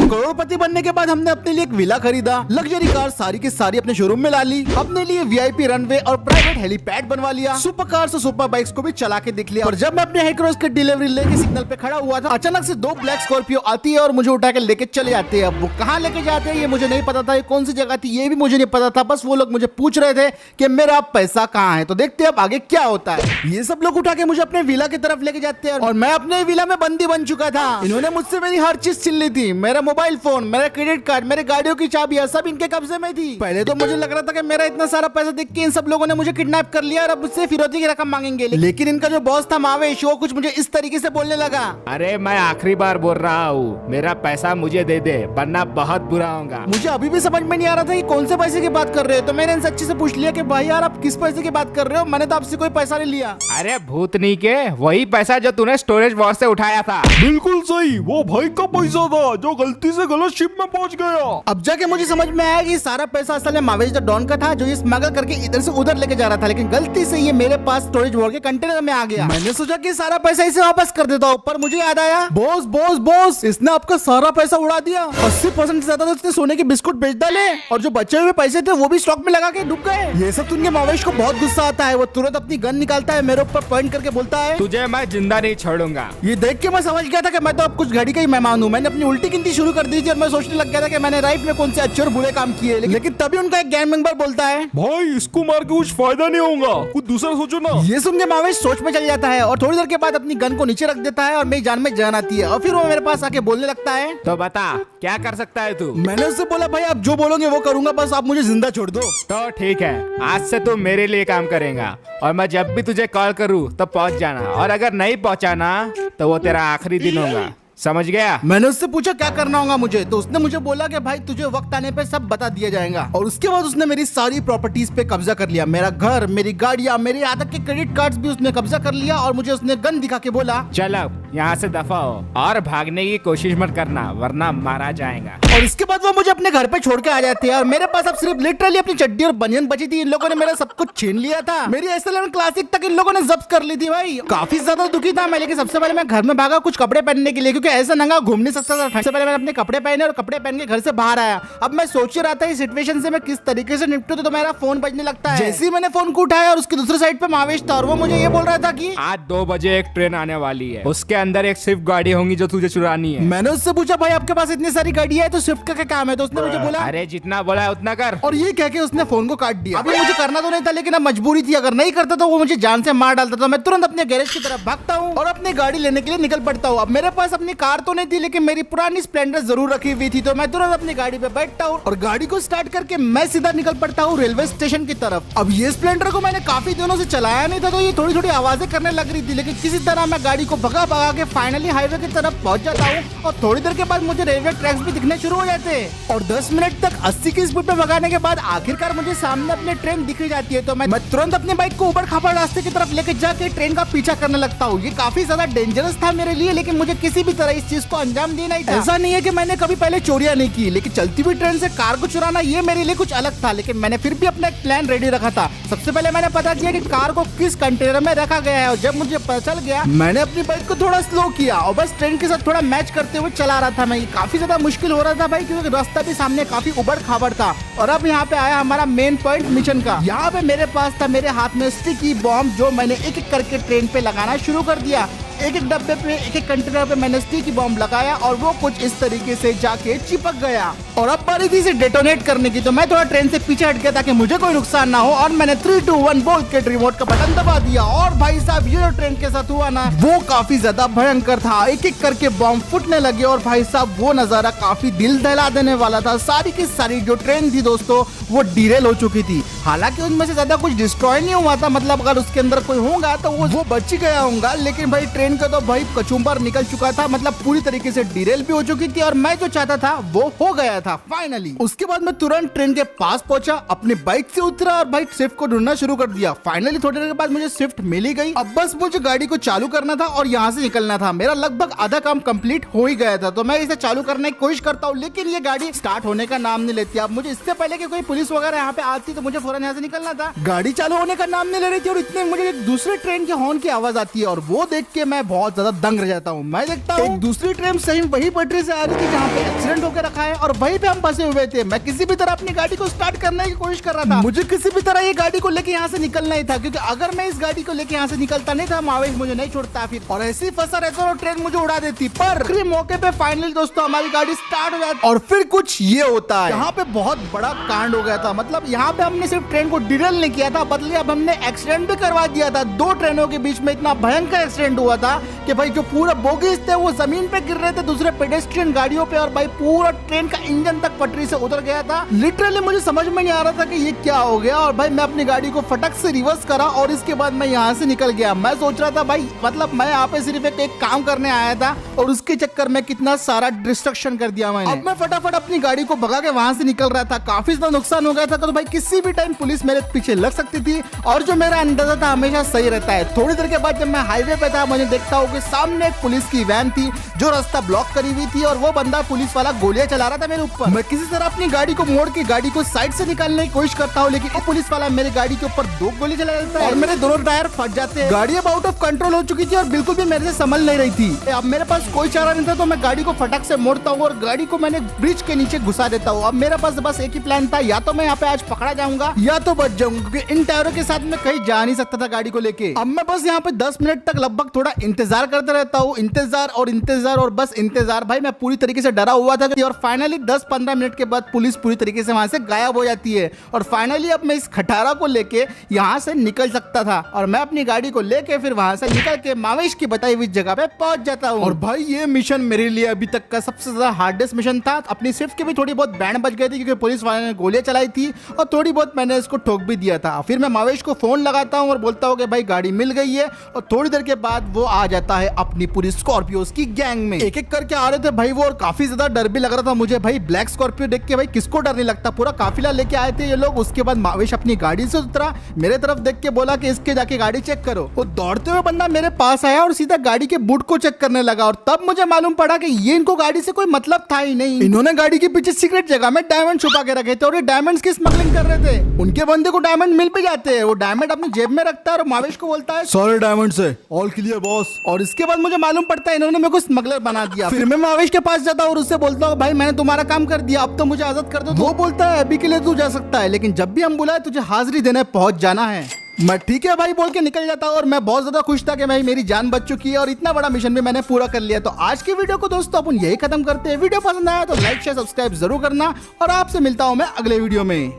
करोड़पति बनने के बाद हमने अपने लिए एक विला खरीदा, लग्जरी कार सारी की सारी अपने शोरूम में ला ली, अपने लिए वीआईपी रनवे और प्राइवेट हेलीपैड बनवा लिया, सुपर कार्स और सुपर बाइक्स को भी चला के देख लिया। और जब मैं अपने हाईक्रॉस की डिलीवरी लेके सिग्नल पे खड़ा हुआ था, अचानक से 2 ब्लैक स्कॉर्पियो आती है और मुझे उठा के लेके चले जाते हैं। अब वो कहाँ लेके जाते हैं ये मुझे नहीं पता था, ये कौन सी जगह थी ये भी मुझे नहीं पता था। बस वो लोग मुझे पूछ रहे थे कि मेरा पैसा कहाँ है। तो देखते हैं अब आगे क्या होता है। ये सब लोग उठा के मुझे अपने विला की तरफ लेके जाते हैं और मैं अपने विला में बंदी बन चुका था। इन्होंने मुझसे मेरी हर चीज छीन ली थी, मेरा मोबाइल फोन, मेरा क्रेडिट कार्ड, मेरे गाड़ियों की चाबियां सब इनके कब्जे में थी। पहले तो मुझे लग रहा था कि मेरा इतना सारा पैसा देख के इन सब लोगों ने मुझे किडनैप कर लिया और अब मुझसे फिरौती की रकम मांगेंगे। लेकिन इनका जो बॉस था मावेश, वो कुछ मुझे इस तरीके से बोलने लगा, अरे मैं आखिरी बार बोल रहा हूँ, मेरा पैसा मुझे दे दे वरना बहुत बुरा होगा। मुझे अभी भी समझ में नहीं आ रहा था कि कौन से पैसे की बात कर रहे हो। तो मैंने इनसे अच्छे से पूछ लिया कि भाई यार आप किस पैसे की बात कर रहे हो, मैंने तो आपसे कोई पैसा नहीं लिया। अरे भूतनी के वही पैसा जो तूने स्टोरेज बॉक्स से उठाया था। बिल्कुल सही, वो भाई का पैसा था जो गलती से गलत शिप में पहुंच गया। अब जाके मुझे समझ में आया कि सारा पैसा असल में मावेश द डॉन का था, जो ये स्मगल करके इधर से उधर लेके जा रहा था, लेकिन गलती से ये मेरे पास स्टोरेज वॉर के कंटेनर में आ गया। मैंने सोचा कि सारा पैसा इसे वापस कर देता हूँ, पर मुझे याद आया, बॉस बॉस बॉस इसने आपका सारा पैसा उड़ा दिया। 80% से ज्यादा तो इसने सोने के बिस्कुट बेच डाले और जो बचे हुए पैसे थे वो भी स्टॉक में लगा के डूब गए। ये सब सुन के मावेश को बहुत गुस्सा आता है। वो तुरंत अपनी गन निकालता है, मेरे ऊपर पॉइंट करके बोलता है, तुझे मैं जिंदा नहीं छोड़ूंगा। ये देख के मैं समझ गया था कि मैं तो अब कुछ घड़ी का ही मेहमान हूँ। मैंने अपनी उल्टी गिनती शुरू कर दी थी और मैं सोचने लग गया था कि मैंने लाइफ में कौन से अच्छे और बुरे काम किए। लेकिन तभी उनका एक गैंग मेंबर बोलता है, भाई इसको मार के कुछ फायदा नहीं होगा, कुछ दूसरा सोचो ना। ये सुन के मावेश सोच में चल जाता है और थोड़ी देर के बाद अपनी गन को नीचे रख देता है और मेरी जान में जान आती है और फिर वो मेरे पास आके बोलने लगता है, तो बता क्या कर सकता है तू। मैंने उससे बोला, भाई आप जो बोलोगे वो करूंगा, बस आप मुझे जिंदा छोड़ दो। तो ठीक है, आज से तू मेरे लिए काम करेगा और मैं जब भी तुझे कॉल करूँ तो पहुँच जाना, और अगर नहीं पहुँचा ना तो वो तेरा आखिरी दिन होगा, समझ गया। मैंने उससे पूछा क्या करना होगा मुझे, तो उसने मुझे बोला कि भाई तुझे वक्त आने पे सब बता दिया जाएगा। और उसके बाद उसने मेरी सारी प्रॉपर्टीज पे कब्जा कर लिया, मेरा घर, मेरी गाड़ियाँ, मेरे यहाँ तक के क्रेडिट कार्ड्स भी उसने कब्जा कर लिया और मुझे उसने गन दिखा के बोला, चल अब यहाँ से दफा हो और भागने की कोशिश मत करना वरना मारा जाएगा। और इसके बाद वो मुझे अपने घर पे छोड़ के आ जाते हैं और मेरे पास अब सिर्फ लिटरली अपनी चड्डी और बनियान बची थी। इन लोगों ने मेरा सब कुछ छीन लिया था, मेरी S11 क्लासिक तक इन लोगों ने जब्त कर ली थी। भाई काफी ज्यादा दुखी था मैं, लेकिन सबसे पहले मैं घर में भागा कुछ कपड़े पहनने के लिए, क्योंकि ऐसा नंगा घूम नहीं सकता था। सबसे पहले मैंने अपने कपड़े पहने और कपड़े पहन के घर से बाहर आया। अब मैं सोच रहा था इस सिचुएशन से मैं किस तरीके से निपटूं, तो मेरा फोन बजने लगता है। जैसे ही मैंने फोन को उठाया और उसकी दूसरी साइड पे मावेश था और वो मुझे ये बोल रहा था कि आज 2 बजे एक ट्रेन आने वाली है, उसके अंदर एक स्विफ्ट गाड़ी होंगी जो तुझे चुरानी है। मैंने उससे पूछा, भाई आपके पास इतनी सारी गाड़ियां है तो स्विफ्ट का क्या काम है, तो उसने मुझे बोला, अरे जितना बोला है उतना कर। और ये कह के उसने फोन को काट दिया। अभी मुझे करना तो नहीं था, लेकिन अब मजबूरी थी, अगर नहीं करता तो वो मुझे जान से मार डालता। तो मैं तुरंत अपने गैरेज की तरफ भागता हूँ और अपनी गाड़ी लेने के लिए निकल पड़ता हूँ। अब मेरे पास अपनी कार तो नहीं थी, लेकिन मेरी पुरानी स्प्लेंडर जरूर रखी हुई थी। तो मैं तुरंत अपनी गाड़ी पे बैठता हूँ और गाड़ी को स्टार्ट करके मैं सीधा निकल पड़ता हूँ रेलवे स्टेशन की तरफ। अब ये स्प्लेंडर को मैंने काफी दिनों से चलाया नहीं था, तो ये थोड़ी थोड़ी आवाजें करने लग रही थी, लेकिन किसी तरह मैं गाड़ी को भगा भगा के फाइनली हाईवे की तरफ पहुंच जाता हूँ। और थोड़ी देर के बाद मुझे रेलवे ट्रैक्स भी दिखने शुरू हो जाते हैं और 10 मिनट तक 80 की स्पीड पे भगाने के बाद आखिरकार मुझे सामने अपनी ट्रेन दिख जाती है। तो मैं तुरंत अपनी बाइक को ऊबड़ खाबड़ रास्ते की तरफ लेके जाके ट्रेन का पीछा करने लगता हूँ। ये काफी ज्यादा डेंजरस था मेरे लिए, लेकिन मुझे किसी भी तरह इस चीज को अंजाम देना ही था। ऐसा नहीं है कि मैंने कभी पहले चोरियां नहीं की, लेकिन चलती हुई ट्रेन से कार को चुराना ये मेरे लिए कुछ अलग था। लेकिन मैंने फिर भी अपना एक प्लान रेडी रखा था। सबसे पहले मैंने पता किया कि कार को किस कंटेनर में रखा गया है, और जब मुझे पता चल गया मैंने अपनी बाइक को थोड़ा स्लो किया और बस ट्रेन के साथ थोड़ा मैच करते हुए चला रहा था मैं। ये काफी ज्यादा मुश्किल हो रहा था भाई, क्योंकि रास्ता भी सामने काफी उबड़ खाबड़ था। और अब यहाँ पे आया हमारा मेन पॉइंट मिशन का। यहाँ पे मेरे पास था मेरे हाथ में स्टिकी बॉम्ब, जो मैंने एक एक करके ट्रेन पे लगाना शुरू कर दिया। एक एक डब्बे पे, एक एक कंटेनर पे मैंने स्टिकी बॉम्ब लगाया और वो कुछ इस तरीके से जाके चिपक गया। और अब बारी थी इसे डेटोनेट करने की, तो मैं थोड़ा ट्रेन से पीछे हट गया ताकि मुझे कोई नुकसान ना हो, और मैंने 3, 2, 1 बोल के रिमोट का बटन दबा दिया। और भाई साहब ये जो ट्रेन के साथ हुआ ना, वो काफी ज्यादा भयंकर था। एक एक करके बॉम्ब फूटने लगे और भाई साहब वो नजारा काफी दिल दहला देने वाला था। सारी की सारी जो ट्रेन थी दोस्तों वो डिरेल हो चुकी थी। हालांकि उनमें से ज्यादा कुछ डिस्ट्रॉय नहीं हुआ था, मतलब अगर उसके अंदर कोई होगा तो वो बच ही गया होगा, लेकिन भाई ट्रेन का तो भाई कचुम्बर निकल चुका था, मतलब पूरी तरीके से डिरेल भी हो चुकी थी और मैं जो चाहता था वो हो गया था फाइनली। उसके बाद मैं तुरंत ट्रेन के पास पहुंचा, अपनी बाइक से उतरा और भाई स्विफ्ट को ढूंढना शुरू कर दिया। फाइनली थोड़ी देर के बाद मुझे स्विफ्ट मिल ही गई। अब बस मुझे गाड़ी को चालू करना था और यहाँ से निकलना था। मेरा लगभग आधा काम कंप्लीट हो ही गया था, तो मैं इसे चालू करने की कोशिश करता हूँ, लेकिन ये गाड़ी स्टार्ट होने का नाम नहीं लेती। अब मुझे इससे पहले कि कोई पुलिस वगैरह यहाँ पे आती तो मुझे फौरन यहाँ से निकलना था। गाड़ी चालू होने का नाम नहीं ले रही थी और इतने मुझे एक दूसरे ट्रेन के हॉर्न की आवाज आती है और वो देख के मैं बहुत ज्यादा दंग रह जाता हूँ। मैं देखता हूँ एक दूसरी ट्रेन सही वही पटरी से आ रही थी जहाँ पे एक्सीडेंट हो के रखा है और वहीं पे हम फंसे हुए थे। मैं किसी भी तरह अपनी गाड़ी को स्टार्ट करने की कोशिश कर रहा था। मुझे किसी भी तरह ये गाड़ी को लेके यहाँ से निकलना ही था, क्योंकि अगर मैं इस गाड़ी को लेके यहाँ से निकलता नहीं था, मावेश मुझे नहीं छोड़ता फिर, और ऐसे ही फंसा रहता और ट्रेन मुझे उड़ा देती। पर मौके पे फाइनली दोस्तों हमारी गाड़ी स्टार्ट हो जाती और फिर कुछ ये होता है। यहाँ पे बहुत बड़ा कांड हो गया था। मतलब यहाँ पे हमने सिर्फ ट्रेन को डिरेल नहीं किया था, बदले अब हमने एक्सीडेंट भी करवा दिया था। दो ट्रेनों के बीच में इतना भयंकर एक्सीडेंट हुआ था कि भाई जो पूरा बोगीज थे वो जमीन पे गिर रहे थे दूसरे पेडेस्ट्रियन गाड़ियों पे, और भाई पूरा ट्रेन का इंजन तक पटरी से उतर गया था। लिटरली मुझे समझ में नहीं आ रहा था कि ये क्या हो गया, और भाई मैं अपनी गाड़ी को फटक से रिवर्स करा और इसके बाद मैं यहाँ से निकल गया। मैं सोच रहा था भाई मतलब मैं यहाँ पे सिर्फ एक काम करने आया था और उसके चक्कर में कितना सारा डिस्ट्रक्शन कर दिया मैंने। अब मैं फटाफट अपनी गाड़ी को भगा के वहां से निकल रहा था। काफी ज्यादा नुकसान हो गया था, तो भाई किसी भी टाइम पुलिस मेरे पीछे लग सकती थी, और जो मेरा अंदाजा था हमेशा सही रहता है। थोड़ी देर के बाद जब मैं हाईवे पे था, मुझे देखता हूँ कि सामने एक पुलिस की वैन थी जो रास्ता ब्लॉक करी हुई थी, और वो बंदा पुलिस वाला गोलियां चला रहा था मेरे ऊपर। मैं किसी तरह अपनी गाड़ी को मोड़ के गाड़ी को साइड से निकालने की कोशिश करता हूँ, लेकिन वो पुलिस वाला मेरी गाड़ी के ऊपर 2 गोली चला देता है और मेरे दोनों टायर फट जाते हैं। गाड़ी अब आउट ऑफ कंट्रोल हो चुकी थी और बिल्कुल भी मेरे से संभल नहीं रही थी। अब मेरे पास कोई चारा नहीं था, तो मैं गाड़ी को फटक से मोड़ता हूँ और गाड़ी को मैंने ब्रिज के नीचे घुसा देता हूँ। अब मेरे पास बस एक ही प्लान था, या तो मैं यहाँ पे आज पकड़ा जाऊंगा या तो बच जाऊंगा, क्योंकि इन टायरों के साथ मैं कहीं जा नहीं सकता था गाड़ी को लेके। अब मैं बस यहाँ पे 10 मिनट तक लगभग थोड़ा इंतजार करते रहता हूँ, इंतजार और बस इंतजार। भाई मैं पूरी तरीके से डरा हुआ था, और फाइनली 10-15 मिनट के बाद पुलिस पूरी तरीके से वहां से गायब हो जाती है, और फाइनली अब मैं इस खटारा को लेके यहाँ से निकल सकता था, और मैं अपनी गाड़ी को लेके फिर वहां से निकल के मावेश की बताई हुई जगह पे पहुंच जाता हूँ। और भाई ये मिशन मेरे लिए अभी तक का सबसे ज्यादा हार्डेस्ट मिशन था। अपनी स्विफ्ट के भी थोड़ी बहुत बैंड बच गई थी, क्योंकि पुलिस वाले ने गोलियां चलाई थी और थोड़ी बहुत मैंने इसको ठोक भी दिया था। फिर मैं मावेश को फोन लगाता हूँ और बोलता हूँ कि भाई गाड़ी मिल गई है, और थोड़ी देर के बाद वो आ जाता है अपनी पूरी स्कॉर्पियोज की गैंग में। एक एक करके आ रहे थे भाई वो, और काफी ज्यादा डर भी लग रहा था मुझे। भाई ब्लैक स्कॉर्पियो देख के भाई किसको डर नहीं लगता, पूरा काफिला लेके आए थे ये लोग। उसके बाद मावेश अपनी गाड़ी से उतरा, मेरे तरफ देख के बोला कि इसके जाके गाड़ी चेक करो। वो दौड़ते हुए बंदा मेरे पास आया और सीधा गाड़ी के बूट को चेक करने लगा, और तब मुझे मालूम पड़ा कि ये इनको गाड़ी से कोई मतलब था ही नहीं। इन्होंने गाड़ी के पीछे सीक्रेट जगह में डायमंड छुपा के रखे थे, और ये डायमंड्स की स्मगलिंग कर रहे थे। उनके बंदे को डायमंड मिल भी जाते हैं, वो डायमंड अपनी जेब में रखता है और मावेश को बोलता है सारे डायमंड से ऑल क्लियर बॉस। और इसके बाद मुझे मालूम पड़ता है इन्होंने मेरे को स्मगलर बना दिया। फिर मैं मावेश के पास जाता हूँ और उससे बोलता हूँ भाई मैंने तुम्हारा काम कर दिया, अब तो मुझे आजाद कर दो। वो बोलता है अभी के लिए तू जा सकता है, लेकिन जब भी हम बुलाए तुझे हाजिरी देने पहुंच जाना है। मैं ठीक है भाई बोल के निकल जाता हूँ, और मैं बहुत ज्यादा खुश था कि भाई मेरी जान बच चुकी है और इतना बड़ा मिशन भी मैंने पूरा कर लिया। तो आज की वीडियो को दोस्तों अपन यही खत्म करते हैं। वीडियो पसंद आया तो लाइक शेयर सब्सक्राइब जरूर करना, और आपसे मिलता हूँ मैं अगले वीडियो में।